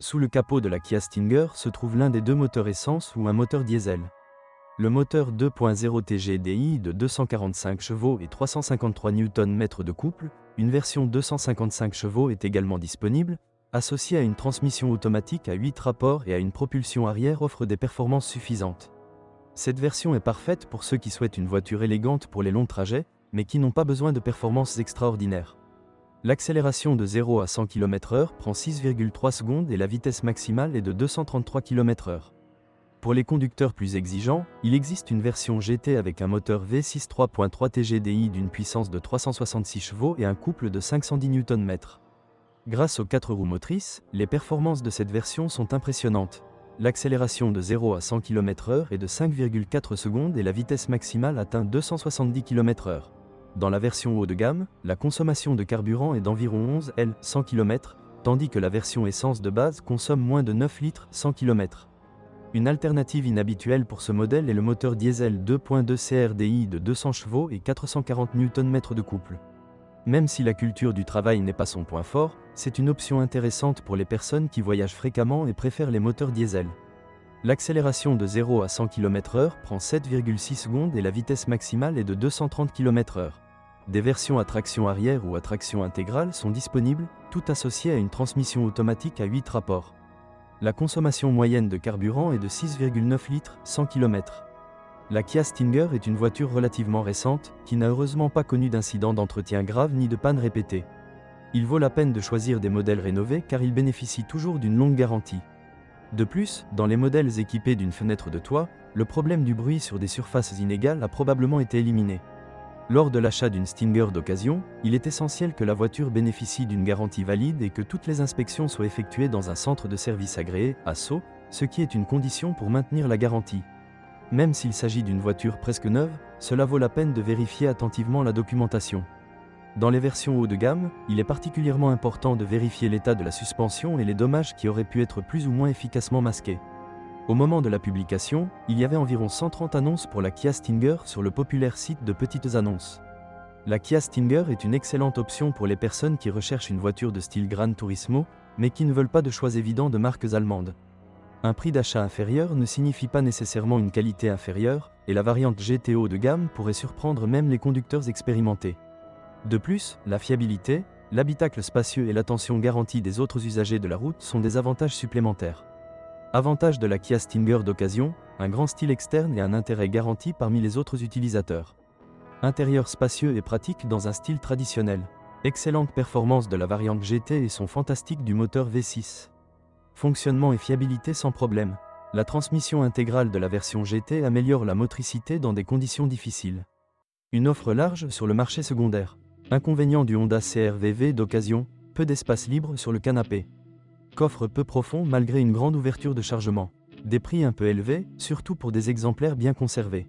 Sous le capot de la Kia Stinger se trouve l'un des deux moteurs essence ou un moteur diesel. Le moteur 2.0 TGDI de 245 chevaux et 353 Nm de couple, une version 255 chevaux est également disponible, associée à une transmission automatique à 8 rapports et à une propulsion arrière offre des performances suffisantes. Cette version est parfaite pour ceux qui souhaitent une voiture élégante pour les longs trajets, mais qui n'ont pas besoin de performances extraordinaires. L'accélération de 0 à 100 km/h prend 6,3 secondes et la vitesse maximale est de 233 km/h. Pour les conducteurs plus exigeants, il existe une version GT avec un moteur V6 3.3 TGDI d'une puissance de 366 chevaux et un couple de 510 Nm. Grâce aux 4 roues motrices, les performances de cette version sont impressionnantes. L'accélération de 0 à 100 km/h est de 5,4 secondes et la vitesse maximale atteint 270 km/h. Dans la version haut de gamme, la consommation de carburant est d'environ 11 L 100 km, tandis que la version essence de base consomme moins de 9 litres 100 km. Une alternative inhabituelle pour ce modèle est le moteur diesel 2.2 CRDI de 200 chevaux et 440 Nm de couple. Même si la culture du travail n'est pas son point fort, c'est une option intéressante pour les personnes qui voyagent fréquemment et préfèrent les moteurs diesel. L'accélération de 0 à 100 km/h prend 7,6 secondes et la vitesse maximale est de 230 km/h. Des versions à traction arrière ou à traction intégrale sont disponibles, toutes associées à une transmission automatique à 8 rapports. La consommation moyenne de carburant est de 6,9 litres 100 km. La Kia Stinger est une voiture relativement récente, qui n'a heureusement pas connu d'incidents d'entretien graves ni de pannes répétées. Il vaut la peine de choisir des modèles rénovés car ils bénéficient toujours d'une longue garantie. De plus, dans les modèles équipés d'une fenêtre de toit, le problème du bruit sur des surfaces inégales a probablement été éliminé. Lors de l'achat d'une Stinger d'occasion, il est essentiel que la voiture bénéficie d'une garantie valide et que toutes les inspections soient effectuées dans un centre de service agréé, ASSO, ce qui est une condition pour maintenir la garantie. Même s'il s'agit d'une voiture presque neuve, cela vaut la peine de vérifier attentivement la documentation. Dans les versions haut de gamme, il est particulièrement important de vérifier l'état de la suspension et les dommages qui auraient pu être plus ou moins efficacement masqués. Au moment de la publication, il y avait environ 130 annonces pour la Kia Stinger sur le populaire site de petites annonces. La Kia Stinger est une excellente option pour les personnes qui recherchent une voiture de style Gran Turismo, mais qui ne veulent pas de choix évidents de marques allemandes. Un prix d'achat inférieur ne signifie pas nécessairement une qualité inférieure, et la variante GT haut de gamme pourrait surprendre même les conducteurs expérimentés. De plus, la fiabilité, l'habitacle spacieux et l'attention garantie des autres usagers de la route sont des avantages supplémentaires. Avantage de la Kia Stinger d'occasion, un grand style externe et un intérêt garanti parmi les autres utilisateurs. Intérieur spacieux et pratique dans un style traditionnel. Excellente performance de la variante GT et son fantastique du moteur V6. Fonctionnement et fiabilité sans problème. La transmission intégrale de la version GT améliore la motricité dans des conditions difficiles. Une offre large sur le marché secondaire. Inconvénient du Honda CR-V d'occasion, peu d'espace libre sur le canapé. Coffre peu profond malgré une grande ouverture de chargement. Des prix un peu élevés, surtout pour des exemplaires bien conservés.